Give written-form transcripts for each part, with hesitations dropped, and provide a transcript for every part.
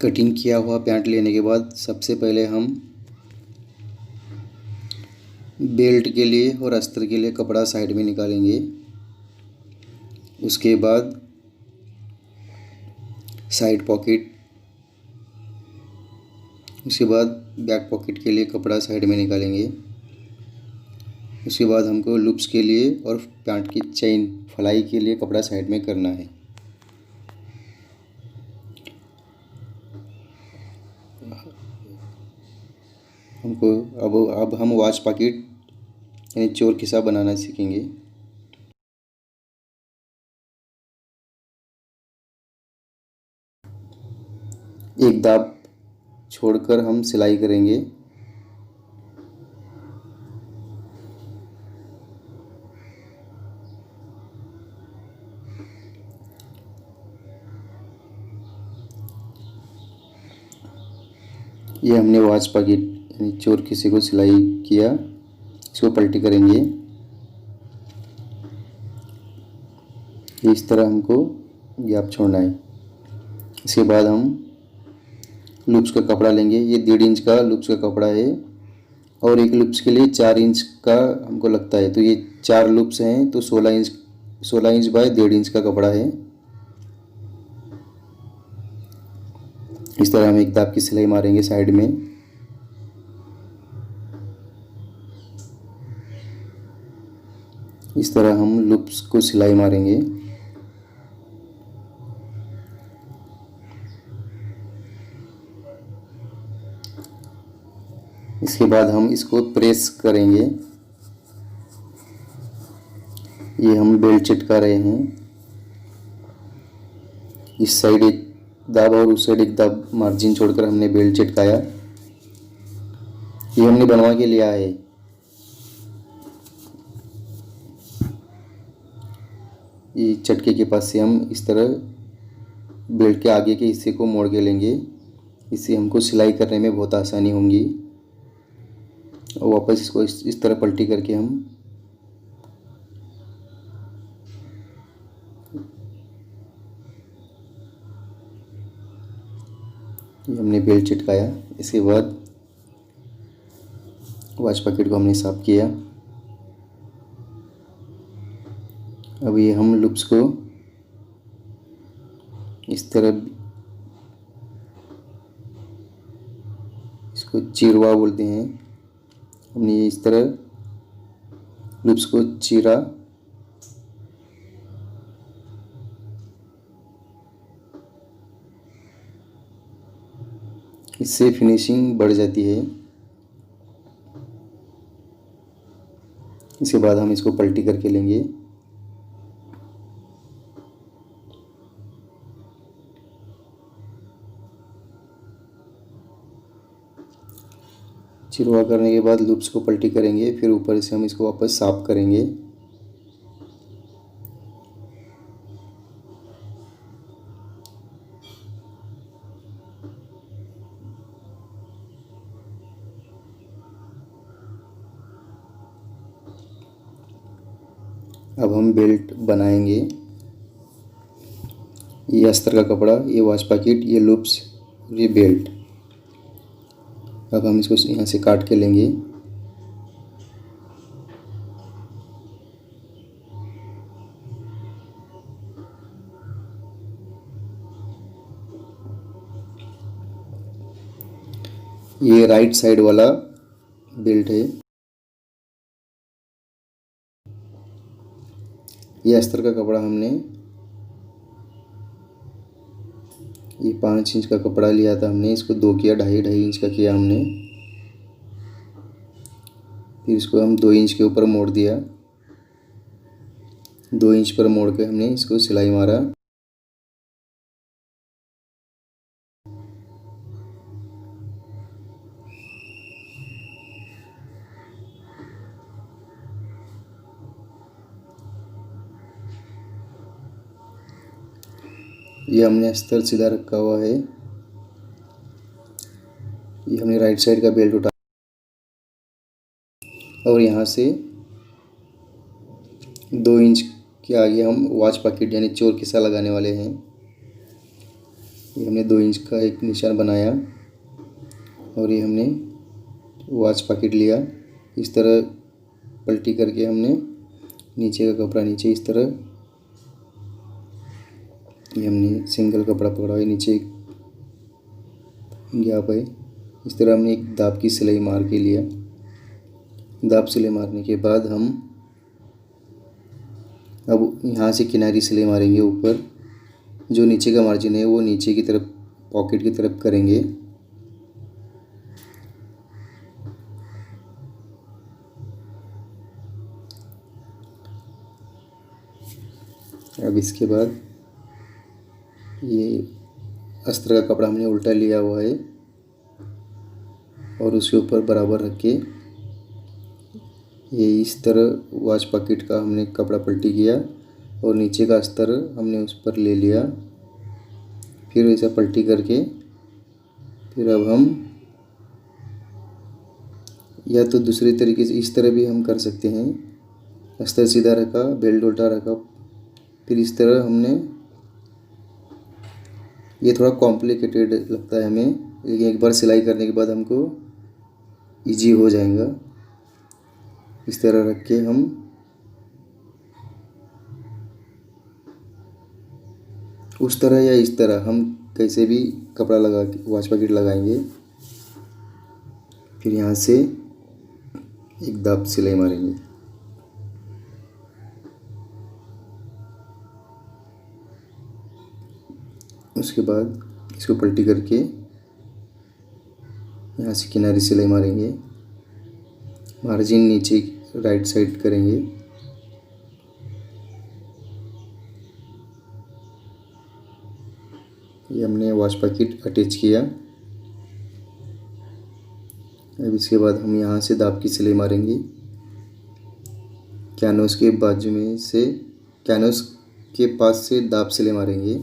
Cutting किया हुआ pant लेने के बाद सबसे पहले हम बेल्ट के लिए और अस्तर के लिए कपड़ा साइड में निकालेंगे। उसके बाद साइड पॉकेट, उसके बाद बैक पॉकेट के लिए कपड़ा साइड में निकालेंगे। उसके बाद हमको लूप्स के लिए और पैंट की चेन फलाई के लिए कपड़ा साइड में करना है। हमको अब हम वॉच पॉकेट यानी चोर खिस्सा बनाना सीखेंगे। एक दाब छोड़कर हम सिलाई करेंगे। ये हमने वॉच पॉकेट यानी चोर खिस्से को सिलाई किया। इसको पलटी करेंगे। इस तरह हमको गैप छोड़ना है। इसके बाद हम लूप्स का कपड़ा लेंगे। ये 1.5 इंच का लूप्स का कपड़ा है और एक लूप्स के लिए 4 इंच का हमको लगता है। तो ये 4 लूप्स हैं तो 16 इंच बाय 1.5 इंच का कपड़ा है। इस तरह हम एक दाब की सिलाई मारेंगे साइड में। इस तरह हम लूप्स को सिलाई मारेंगे। इसके बाद हम इसको प्रेस करेंगे। ये हम बेल्ट चिटका रहे हैं। इस साइड एक दाब और उस साइड एक दाब मार्जिन छोड़कर हमने बेल्ट चिटकाया। ये हमने बनवा के लिया है। ये चटके के पास से हम इस तरह बेल्ट के आगे के हिस्से को मोड़ के लेंगे। इससे हमको सिलाई करने में बहुत आसानी होगी। और वापस इसको इस तरह पलटी करके हम ये हमने बेल्ट चिटकाया। इसके बाद वॉच पॉकेट को हमने साफ किया। अब ये हम लूप्स को इस तरह, इसको चिरवा बोलते हैं, हमने इस तरह लूप्स को चीरा। इससे फिनिशिंग बढ़ जाती है। इसके बाद हम इसको पलटी करके लेंगे। चिरवा करने के बाद लूप्स को पलटी करेंगे। फिर ऊपर से हम इसको वापस साफ करेंगे। अब हम बेल्ट बनाएंगे। ये अस्तर का कपड़ा, ये वॉच पॉकेट, ये लूप्स और ये बेल्ट। अब हम इसको यहाँ से काट के लेंगे। ये राइट साइड वाला बेल्ट है। ये अस्तर का कपड़ा हमने ये 5 इंच का कपड़ा लिया था हमने, इसको 2 किया, 2.5 इंच का किया हमने। फिर इसको हम 2 इंच के ऊपर मोड़ दिया। 2 इंच पर मोड़ के हमने इसको सिलाई मारा। ये हमने अस्तर सीधा रखा हुआ है। ये हमने राइट साइड का बेल्ट उठा और यहाँ से 2 इंच के आगे हम वॉच पॉकेट यानी चोर खिस्सा लगाने वाले हैं। ये हमने 2 इंच का एक निशान बनाया और ये हमने वॉच पॉकेट लिया। इस तरह पलटी करके हमने नीचे का कपड़ा नीचे इस तरह, ये हमने सिंगल कपड़ा पकड़ा है, नीचे गैप है। इस तरह हमने एक दाब की सिलाई मार के लिया। दाब सिलाई मारने के बाद हम अब यहाँ से किनारी सिलाई मारेंगे ऊपर। जो नीचे का मार्जिन है वो नीचे की तरफ पॉकेट की तरफ करेंगे। अब इसके बाद ये अस्तर का कपड़ा हमने उल्टा लिया हुआ है और उसके ऊपर बराबर रख के ये इस तरह वॉच पॉकेट का हमने कपड़ा पलटी किया और नीचे का अस्तर हमने उस पर ले लिया। फिर ऐसा पलटी करके फिर अब हम या तो दूसरे तरीके से इस तरह भी हम कर सकते हैं। अस्तर सीधा रखा, बेल्ट उल्टा रखा, फिर इस तरह हमने, ये थोड़ा कॉम्प्लिकेटेड लगता है हमें, लेकिन एक बार सिलाई करने के बाद हमको इजी हो जाएगा। इस तरह रख के हम उस तरह या इस तरह हम कैसे भी कपड़ा लगा के वॉच पॉकेट लगाएंगे। फिर यहाँ से एक दाब सिलाई मारेंगे। उसके बाद इसको पलटी करके यहाँ से किनारी सिलाई मारेंगे। मार्जिन नीचे राइट साइड करेंगे। ये हमने वॉच पॉकेट अटैच किया। अब इसके बाद हम यहाँ से दाब की सिलाई मारेंगे। कैनवस के बाजू में से, कैनवस के पास से दाब सिलाई मारेंगे।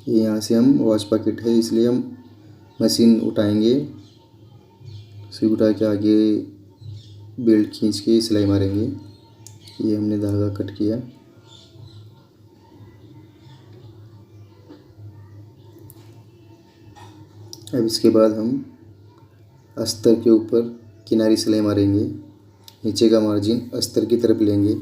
ये यहाँ से हम वॉच पॉकेट है इसलिए हम मशीन उठाएंगे, सिलाई उठा के आगे बेल्ट खींच के सिलाई मारेंगे। ये हमने धागा कट किया। अब इसके बाद हम अस्तर के ऊपर किनारी सिलाई मारेंगे। नीचे का मार्जिन अस्तर की तरफ लेंगे।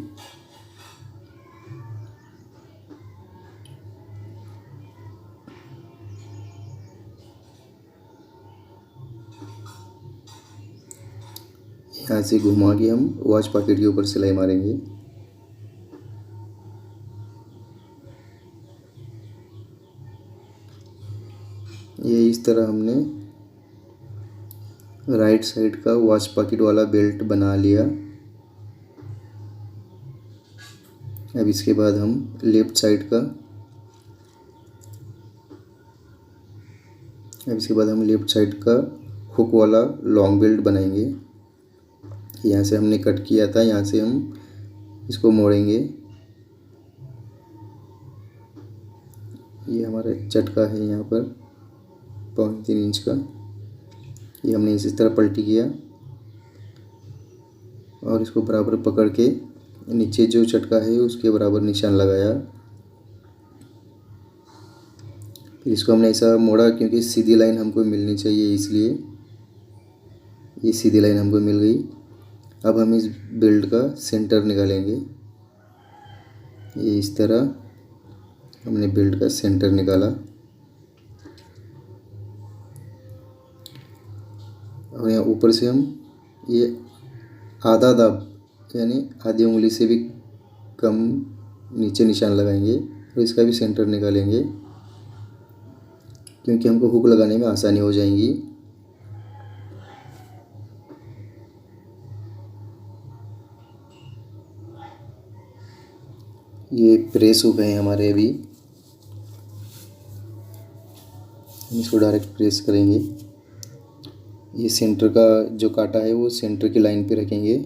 यहाँ से घुमा के हम वॉच पॉकेट के ऊपर सिलाई मारेंगे। ये इस तरह हमने राइट साइड का वॉच पॉकेट वाला बेल्ट बना लिया। अब इसके बाद हम लेफ्ट साइड का हुक वाला लॉन्ग बेल्ट बनाएंगे। यहाँ से हमने कट किया था, यहाँ से हम इसको मोड़ेंगे। ये हमारा चटका है यहाँ पर 3.25 इंच का। ये हमने इस तरह पलटी किया और इसको बराबर पकड़ के नीचे जो चटका है उसके बराबर निशान लगाया। फिर इसको हमने ऐसा मोड़ा क्योंकि सीधी लाइन हमको मिलनी चाहिए, इसलिए ये सीधी लाइन हमको मिल गई। अब हम इस बेल्ट का सेंटर निकालेंगे। ये इस तरह हमने बेल्ट का सेंटर निकाला और यहाँ ऊपर से हम ये आधा दाब यानी आधी उंगली से भी कम नीचे निशान लगाएंगे और इसका भी सेंटर निकालेंगे क्योंकि हमको हुक लगाने में आसानी हो जाएगी। ये प्रेस हो गए हमारे अभी, हम इसको डायरेक्ट प्रेस करेंगे। ये सेंटर का जो कांटा है वो सेंटर की लाइन पे रखेंगे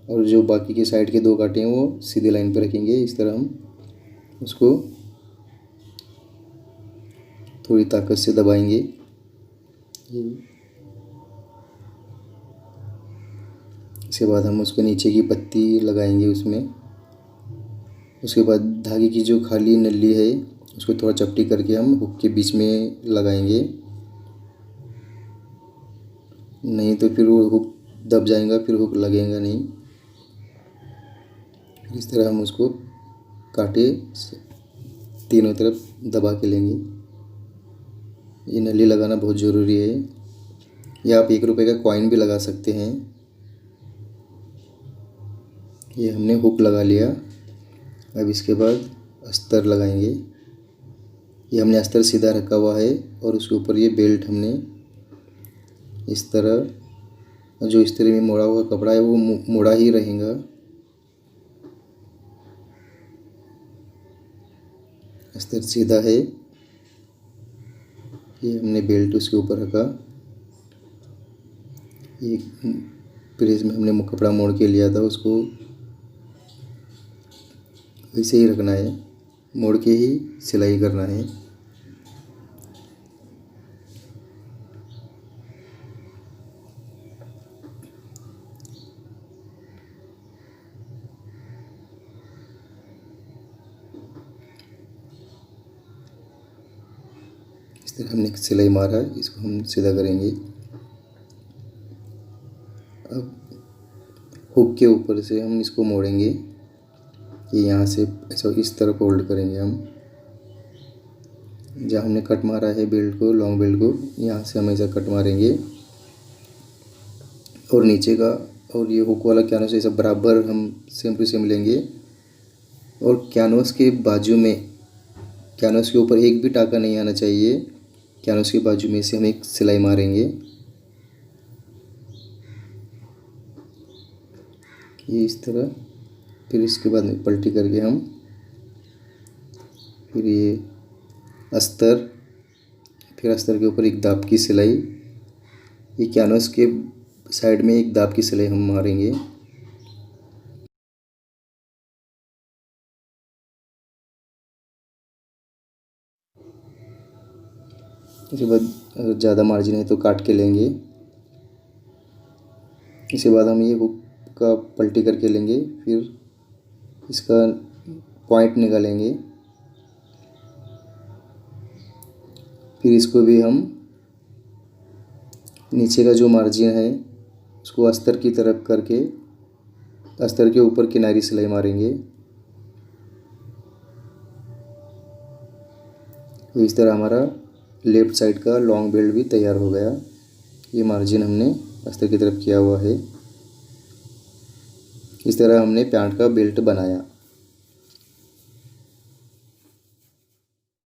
और जो बाकी के साइड के 2 कांटे हैं वो सीधे लाइन पे रखेंगे। इस तरह हम उसको थोड़ी ताकत से दबाएंगे। इसके बाद हम उसके नीचे की पत्ती लगाएंगे उसमें। उसके बाद धागे की जो खाली नली है उसको थोड़ा चपटी करके हम हुक के बीच में लगाएंगे, नहीं तो फिर वो हुक दब जाएगा, फिर हुक लगेगा नहीं। इस तरह हम उसको काटे तीनों तरफ दबा के लेंगे। ये नली लगाना बहुत ज़रूरी है, या आप 1 रुपये का कॉइन भी लगा सकते हैं। ये हमने हुक लगा लिया। अब इसके बाद अस्तर लगाएंगे। ये हमने अस्तर सीधा रखा हुआ है और उसके ऊपर ये बेल्ट हमने इस तरह, जो इस तरह में मोड़ा हुआ कपड़ा है वो मोड़ा ही रहेगा। अस्तर सीधा है, ये हमने बेल्ट उसके ऊपर रखा। ये प्रेस में हमने कपड़ा मोड़ के लिया था, उसको वैसे ही रखना है, मोड़ के ही सिलाई करना है। इस तरह हमने सिलाई मारा, इसको हम सीधा करेंगे। अब हुक के ऊपर से हम इसको मोड़ेंगे, ये यहाँ से ऐसा इस तरह फोल्ड करेंगे हम। जहाँ हमने कट मारा है बेल्ट को, लॉन्ग बेल्ट को, यहाँ से हम ऐसा कट मारेंगे और नीचे का और ये हुक वाला कैनवस ऐसा बराबर हम सेम टू सेम लेंगे। और कैनवस के बाजू में, कैनवस के ऊपर एक भी टाका नहीं आना चाहिए। कैनवस के बाजू में से हम एक सिलाई मारेंगे, ये इस तरह। फिर इसके बाद में पलटी करके हम फिर ये अस्तर, फिर अस्तर के ऊपर एक दाब की सिलाई, ये कैनवस के साइड में एक दाब की सिलाई हम मारेंगे। इसके बाद अगर ज़्यादा मार्जिन है तो काट के लेंगे। इसके बाद हम ये हुक का पलटी करके लेंगे, फिर इसका पॉइंट निकालेंगे। फिर इसको भी हम नीचे का जो मार्जिन है उसको अस्तर की तरफ करके अस्तर के ऊपर किनारी सिलाई मारेंगे। इस तरह हमारा लेफ़्ट साइड का लॉन्ग बेल्ट भी तैयार हो गया। ये मार्जिन हमने अस्तर की तरफ किया हुआ है। इस तरह हमने पैंट का बेल्ट बनाया।